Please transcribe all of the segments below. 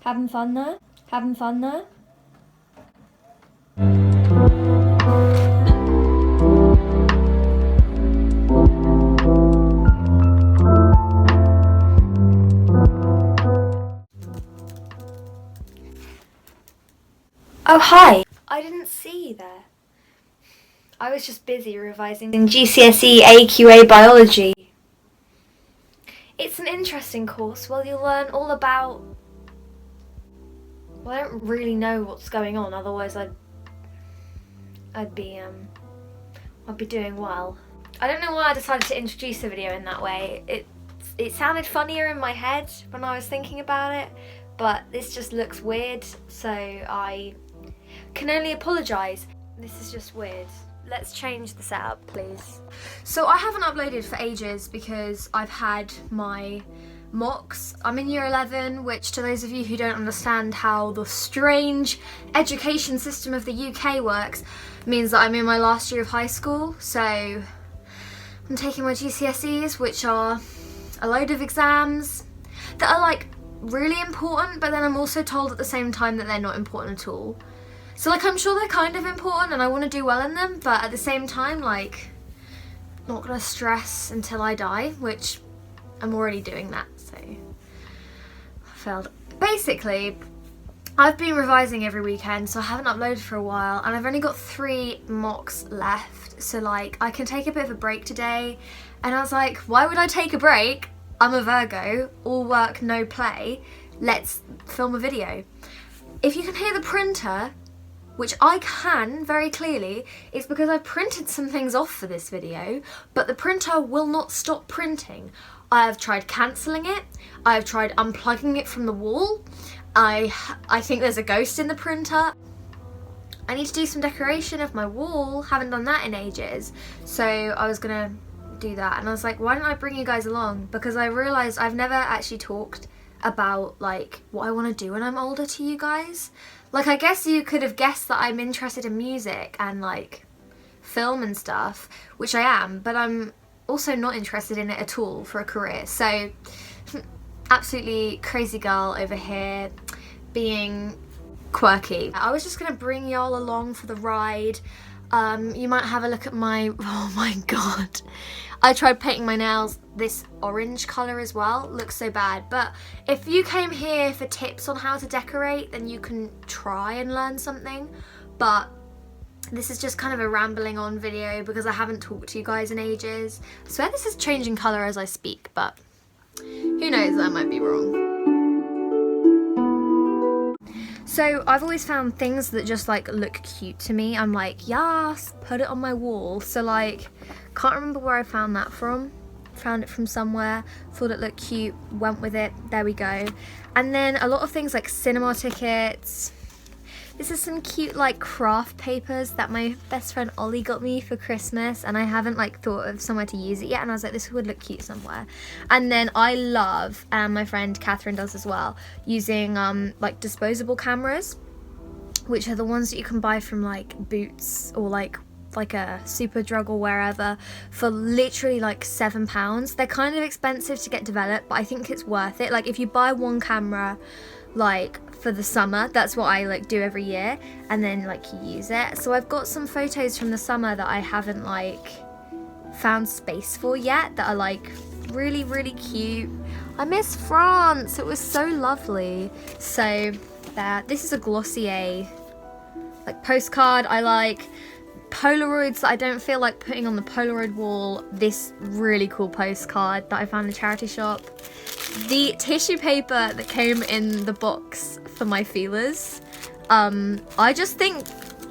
Having fun there? Having fun there? Oh, hi. I didn't see you there. I was just busy revising GCSE AQA biology. It's an interesting course. Well, you'll learn all about... Well, I don't really know what's going on, otherwise I'd be doing well. I don't know why I decided to introduce the video in that way. It sounded funnier in my head when I was thinking about it, but this just looks weird, so I can only apologise. This is just weird. Let's change the setup, please. So I haven't uploaded for ages because I've had my mocks. I'm in year 11, which, to those of you who don't understand how the strange education system of the UK works, means that I'm in my last year of high school. So I'm taking my GCSEs, which are a load of exams that are like really important, but then I'm also told at the same time that they're not important at all. So like, I'm sure they're kind of important and I want to do well in them, but at the same time, like, not gonna stress until I die, which I'm already doing that, so I failed. Basically, I've been revising every weekend, so I haven't uploaded for a while, and I've only got 3 mocks left, so like, I can take a bit of a break today. And I was like, why would I take a break? I'm a Virgo, all work, no play. Let's film a video. If you can hear the printer, which I can very clearly, it's because I printed some things off for this video, but the printer will not stop printing. I have tried cancelling it, I have tried unplugging it from the wall, I think there's a ghost in the printer. I need to do some decoration of my wall, haven't done that in ages, so I was gonna do that, and I was like, why don't I bring you guys along? Because I realised I've never actually talked about like what I want to do when I'm older to you guys. Like, I guess you could have guessed that I'm interested in music and like film and stuff, which I am, but I'm also not interested in it at all for a career. So absolutely crazy girl over here being quirky. I was just gonna bring y'all along for the ride. You might have a look at my, oh my god, I tried painting my nails this orange colour as well. Looks so bad, but if you came here for tips on how to decorate, then you can try and learn something. But this is just kind of a rambling on video because I haven't talked to you guys in ages. I swear this is changing colour as I speak, but who knows, that might be wrong. So I've always found things that just like look cute to me, I'm like, yes, put it on my wall. So like, can't remember where I found that from. Found it from somewhere, thought it looked cute, went with it, there we go. And then a lot of things like cinema tickets. This is some cute like craft papers that my best friend Ollie got me for Christmas, and I haven't like thought of somewhere to use it yet, and I was like, this would look cute somewhere. And then I love, and my friend Catherine does as well, using like disposable cameras, which are the ones that you can buy from like Boots or like a Superdrug or wherever for literally like £7. They're kind of expensive to get developed, but I think it's worth it. Like, if you buy one camera like for the summer, that's what I like do every year, and then like you use it. So I've got some photos from the summer that I haven't like found space for yet that are like really, really cute. I miss France, it was so lovely. So there, this is a Glossier like postcard. I like Polaroids that I don't feel like putting on the Polaroid wall. This really cool postcard that I found in a charity shop. The tissue paper that came in the box for my feelers. I just think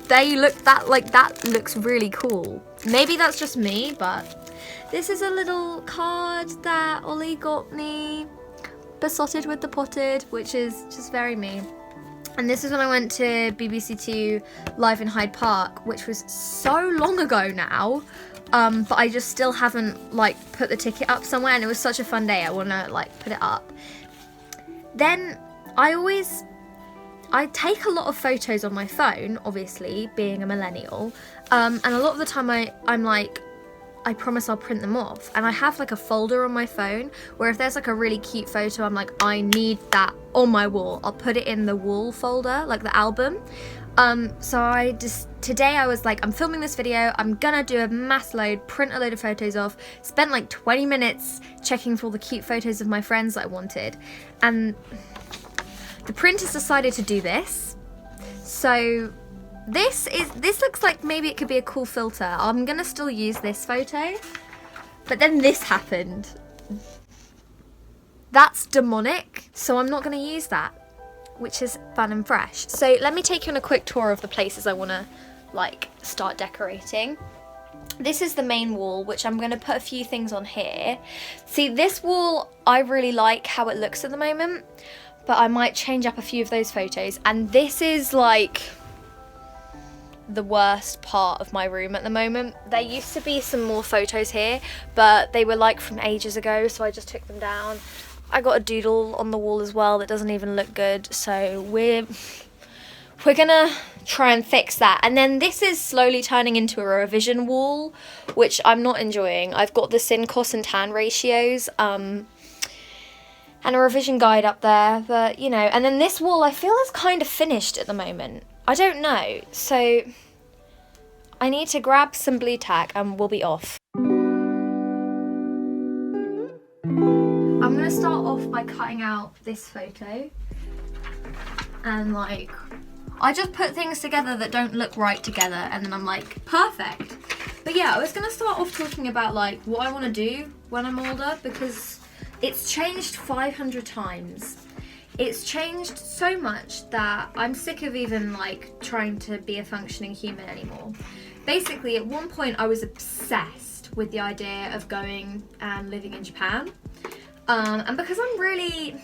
they look that looks really cool. Maybe that's just me, but this is a little card that Ollie got me, besotted with the potted, which is just very me. And this is when I went to BBC Two Live in Hyde Park, which was so long ago now, but I just still haven't like put the ticket up somewhere, and it was such a fun day. I want to like put it up. Then I take a lot of photos on my phone, obviously being a millennial, and a lot of the time I'm like I promise I'll print them off. And I have like a folder on my phone where if there's like a really cute photo, I'm like, I need that on my wall. I'll put it in the wall folder, like the album. So today I was like, I'm filming this video, I'm gonna do a mass load, print a load of photos off, spent like 20 minutes checking for all the cute photos of my friends that I wanted. And the printers decided to do this. So this looks like maybe it could be a cool filter. I'm gonna still use this photo, but then this happened. That's demonic, so I'm not gonna use that, which is fun and fresh. So let me take you on a quick tour of the places I wanna like start decorating. This is the main wall, which I'm gonna put a few things on here. See, this wall, I really like how it looks at the moment, but I might change up a few of those photos. And this is like the worst part of my room at the moment. There used to be some more photos here, but they were like from ages ago, so I just took them down. I got a doodle on the wall as well that doesn't even look good, so we're gonna try and fix that. And then this is slowly turning into a revision wall, which I'm not enjoying. I've got the sin, cos and tan ratios and a revision guide up there, but you know. And then this wall I feel is kind of finished at the moment. I don't know, so I need to grab some blue tack and we'll be off. I'm gonna start off by cutting out this photo, and like, I just put things together that don't look right together, and then I'm like, perfect. But yeah, I was gonna start off talking about like what I wanna do when I'm older, because it's changed 500 times. It's changed so much that I'm sick of even like trying to be a functioning human anymore. Basically, at one point I was obsessed with the idea of going and living in Japan. And because I'm really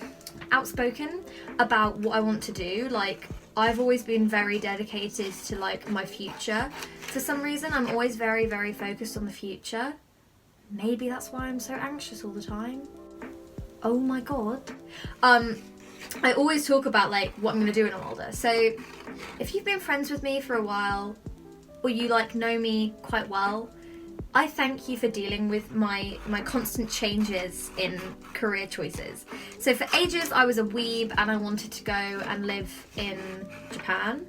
outspoken about what I want to do, like I've always been very dedicated to like my future. For some reason, I'm always very, very focused on the future. Maybe that's why I'm so anxious all the time. Oh my God. I always talk about like what I'm gonna do when I'm older. So if you've been friends with me for a while, or you like know me quite well, I thank you for dealing with my constant changes in career choices. So for ages I was a weeb and I wanted to go and live in Japan,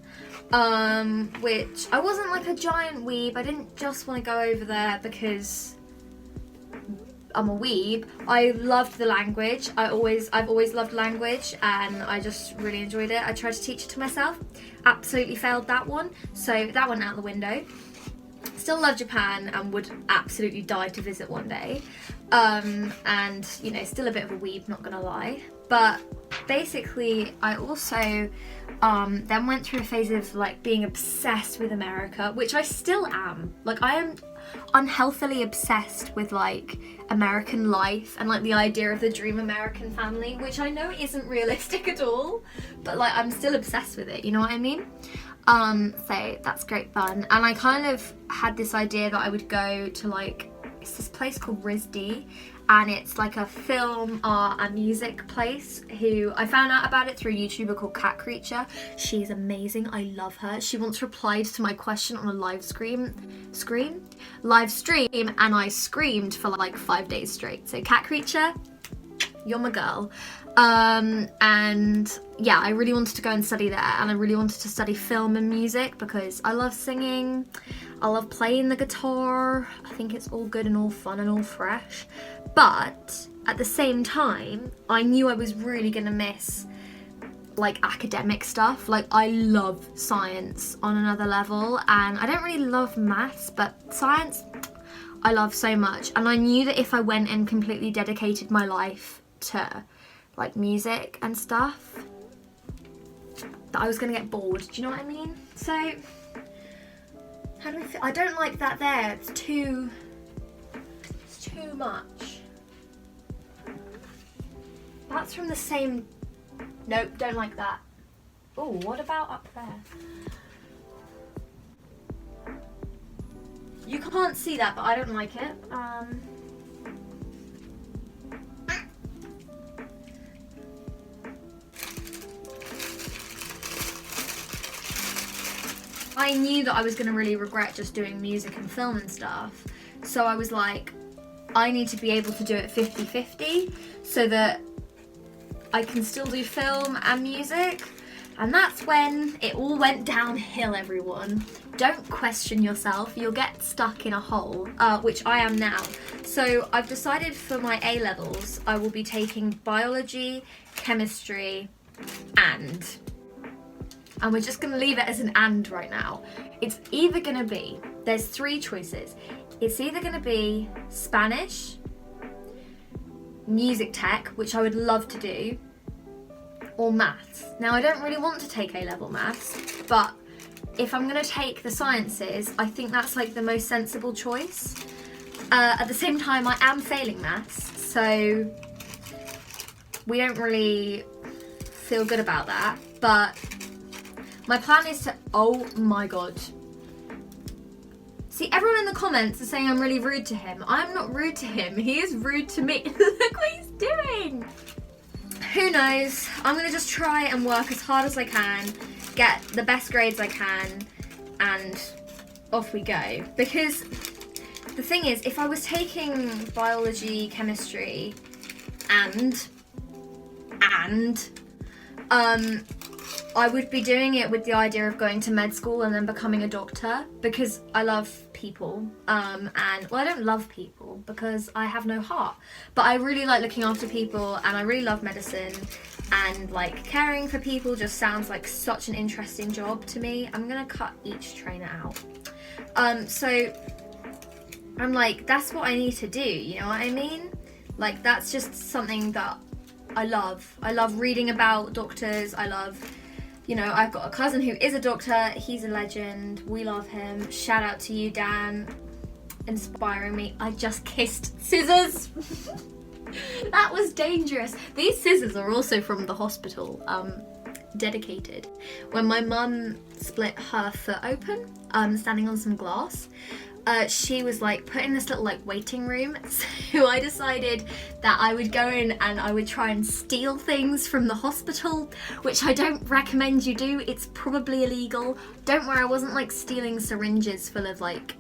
which I wasn't like a giant weeb. I didn't just want to go over there because I'm a weeb. I loved the language. I've always loved language, and I just really enjoyed it. I tried to teach it to myself, absolutely failed that one, so that went out the window. Still love Japan and would absolutely die to visit one day. And you know, still a bit of a weeb, not gonna lie. But basically, I also then went through a phase of like being obsessed with America, which I still am. Like I am unhealthily obsessed with like American life and like the idea of the dream American family, which I know isn't realistic at all, but like I'm still obsessed with it, you know what I mean? So that's great fun. And I kind of had this idea that I would go to like, it's this place called RISD, and it's like a film, art and music place. Who I found out about it through a YouTuber called Cat Creature. She's amazing, I love her. She once replied to my question on a live stream, and I screamed for like 5 days straight. So Cat Creature, you're my girl. And yeah, I really wanted to go and study there, and I really wanted to study film and music because I love singing, I love playing the guitar. I think it's all good and all fun and all fresh, but at the same time I knew I was really gonna miss like academic stuff. Like I love science on another level, and I don't really love maths, but science I love so much. And I knew that if I went and completely dedicated my life to like music and stuff, that I was gonna get bored. Do you know what I mean? So how do I feel? I don't like that there. It's too much. That's from the same. Nope, don't like that. Oh, what about up there? You can't see that, but I don't like it. I knew that I was going to really regret just doing music and film and stuff. So I was like, I need to be able to do it 50-50 so that I can still do film and music. And that's when it all went downhill, everyone. Don't question yourself, you'll get stuck in a hole, which I am now. So I've decided for my A-levels, I will be taking biology, chemistry, and we're just gonna leave it as an and right now. It's either gonna be, there's 3 choices. It's either gonna be Spanish, music tech, which I would love to do, or maths. Now, I don't really want to take A-level maths, but if I'm gonna take the sciences, I think that's like the most sensible choice. At the same time, I am failing maths, so we don't really feel good about that, but my plan is to, oh my god. See, everyone in the comments are saying I'm really rude to him. I'm not rude to him, he is rude to me. Look what he's doing. Who knows? I'm gonna just try and work as hard as I can, get the best grades I can, and off we go. Because the thing is, if I was taking biology, chemistry, and I would be doing it with the idea of going to med school and then becoming a doctor, because I love people, and well, I don't love people because I have no heart, but I really like looking after people, and I really love medicine, and like caring for people just sounds like such an interesting job to me. I'm gonna cut each trainer out. So I'm like, that's what I need to do, you know what I mean? Like, that's just something that I love. I love reading about doctors. I love, you know, I've got a cousin who is a doctor. He's a legend. We love him. Shout out to you, Dan, inspiring me. I just kissed scissors. That was dangerous. These scissors are also from the hospital, dedicated. When my mum split her foot open, standing on some glass, she was like put in this little like waiting room, so I decided that I would go in and I would try and steal things from the hospital, which I don't recommend you do. It's probably illegal. Don't worry, I wasn't like stealing syringes full of like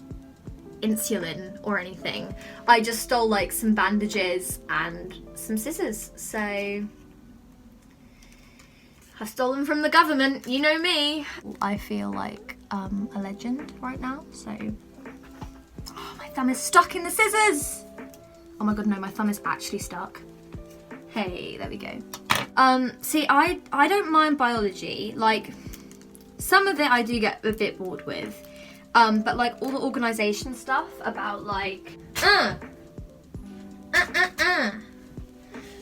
insulin or anything. I just stole like some bandages and some scissors. So I've stolen from the government, you know me. I feel like a legend right now, so oh, my thumb is stuck in the scissors! Oh my god, no, my thumb is actually stuck. Hey, there we go. See, I don't mind biology. Like, some of it I do get a bit bored with. But like all the organisation stuff about like,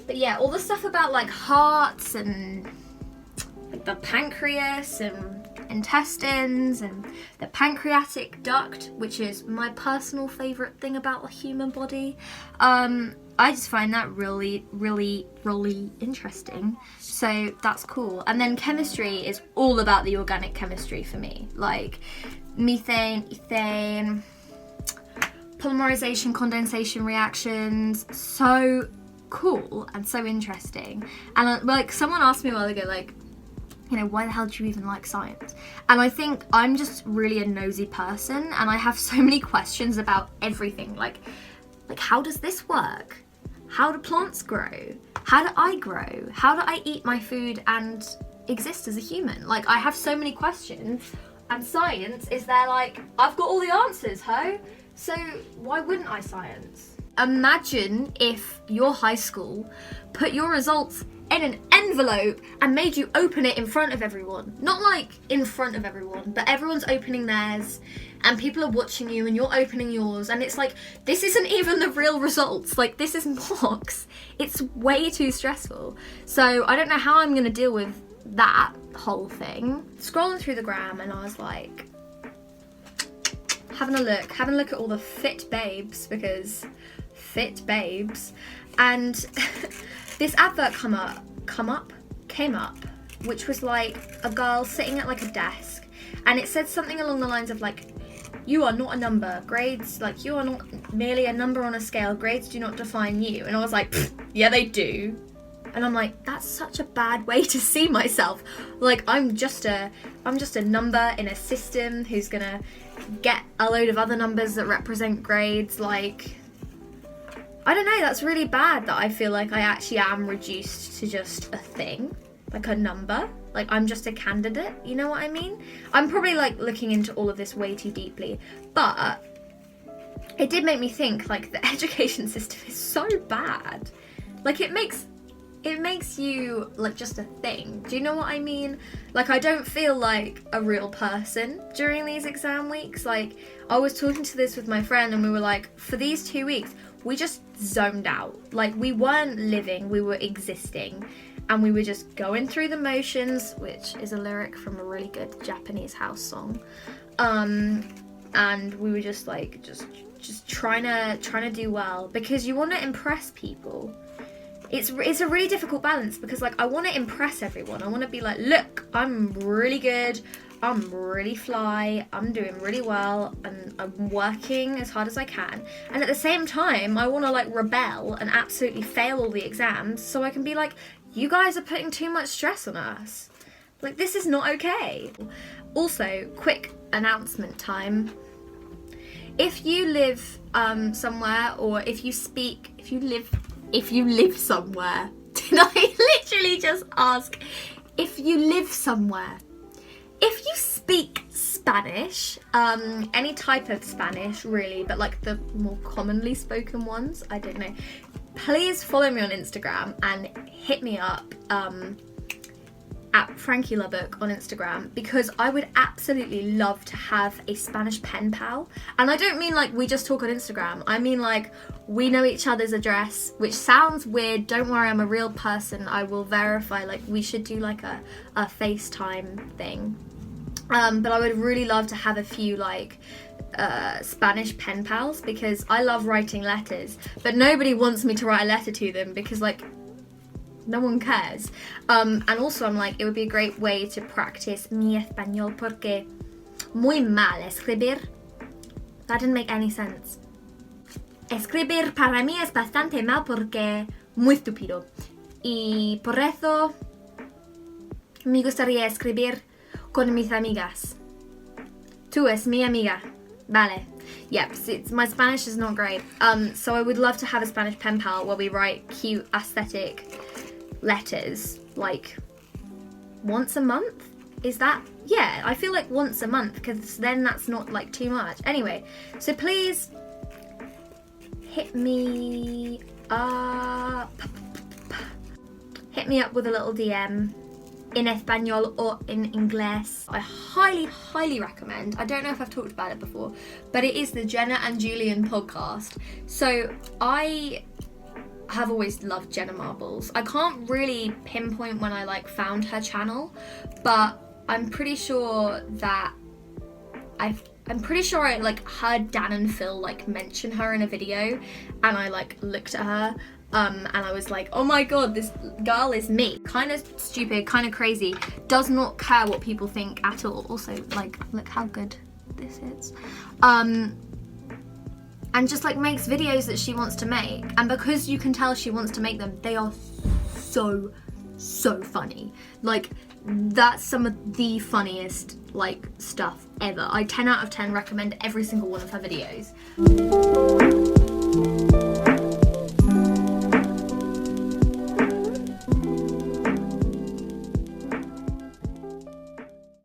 But yeah, all the stuff about like hearts and like the pancreas and intestines and the pancreatic duct, which is my personal favourite thing about the human body. I just find that really, really, really interesting. So that's cool. And then chemistry is all about the organic chemistry for me. Like methane, ethane, polymerization, condensation reactions. So cool and so interesting. And like someone asked me a while ago, like, you know, why the hell do you even like science? And I think I'm just really a nosy person, and I have so many questions about everything. Like how does this work? How do plants grow? How do I grow? How do I eat my food and exist as a human? Like, I have so many questions, and science is there like, I've got all the answers, ho? So why wouldn't I science? Imagine if your high school put your results in an envelope and made you open it in front of everyone. Not like in front of everyone, but everyone's opening theirs and people are watching you and you're opening yours, and it's like, this isn't even the real results. Like, this is mocks. It's way too stressful. So I don't know how I'm gonna deal with that whole thing. Scrolling through the gram, and I was like, having a look at all the fit babes, because fit babes, and this advert came up, which was like a girl sitting at like a desk, and it said something along the lines of like, you are not a number, grades, like you are not merely a number on a scale, grades do not define you. And I was like, yeah, they do. And I'm like, that's such a bad way to see myself. Like, I'm just a number in a system who's gonna get a load of other numbers that represent grades. Like, I don't know, that's really bad that I feel like I actually am reduced to just a thing, like a number. Like, I'm just a candidate, you know what I mean? I'm probably like looking into all of this way too deeply, but it did make me think, like, the education system is so bad. Like, it makes you like just a thing. Do you know what I mean? Like, I don't feel like a real person during these exam weeks. Like, I was talking to this with my friend and we were like, for these 2 weeks, we just zoned out. Like, we weren't living, we were existing. And we were just going through the motions, which is a lyric from a really good Japanese house song. And we were just like, just trying to do well, because you want to impress people. It's a really difficult balance, because like, I want to impress everyone. I want to be like, look, I'm really good, I'm really fly, I'm doing really well, and I'm working as hard as I can. And at the same time, I want to like rebel and absolutely fail all the exams so I can be like, you guys are putting too much stress on us. Like, this is not okay. Also, quick announcement time. If you live somewhere, or if you live somewhere, did I literally just ask if you live somewhere? If you speak Spanish, any type of Spanish really, but like the more commonly spoken ones, I don't know, please follow me on Instagram and hit me up at Frankie Lubbock on Instagram, because I would absolutely love to have a Spanish pen pal. And I don't mean like we just talk on Instagram, I mean like we know each other's address, which sounds weird. Don't worry, I'm a real person. I will verify. Like, we should do like a FaceTime thing. But I would really love to have a few like Spanish pen pals, because I love writing letters, but nobody wants me to write a letter to them because like no one cares. And also I'm like, it would be a great way to practice mi español, porque muy mal escribir. That didn't make any sense. Escribir para mí es bastante mal porque muy estúpido. Y por eso me gustaría escribir con mis amigas. Tú es mi amiga. Vale. Yep, my Spanish is not great. So I would love to have a Spanish pen pal where we write cute, aesthetic letters, like once a month. Is that? Yeah, I feel like once a month, because then that's not like too much. Anyway, so please hit me up. Hit me up with a little DM in Espanol or in Inglés. I highly, highly recommend. I don't know if I've talked about it before, but it is the Jenna and Julian podcast. So I have always loved Jenna Marbles. I can't really pinpoint when I like found her channel, but I'm pretty sure that I like heard Dan and Phil like mention her in a video, and I like looked at her and I was like, oh my god, this girl is me. Kind of stupid, kind of crazy, does not care what people think at all. Also, like, look how good this is. And just like makes videos that she wants to make, and because you can tell she wants to make them, they are so funny. Like, that's some of the funniest like stuff ever. I 10 out of 10 recommend every single one of her videos.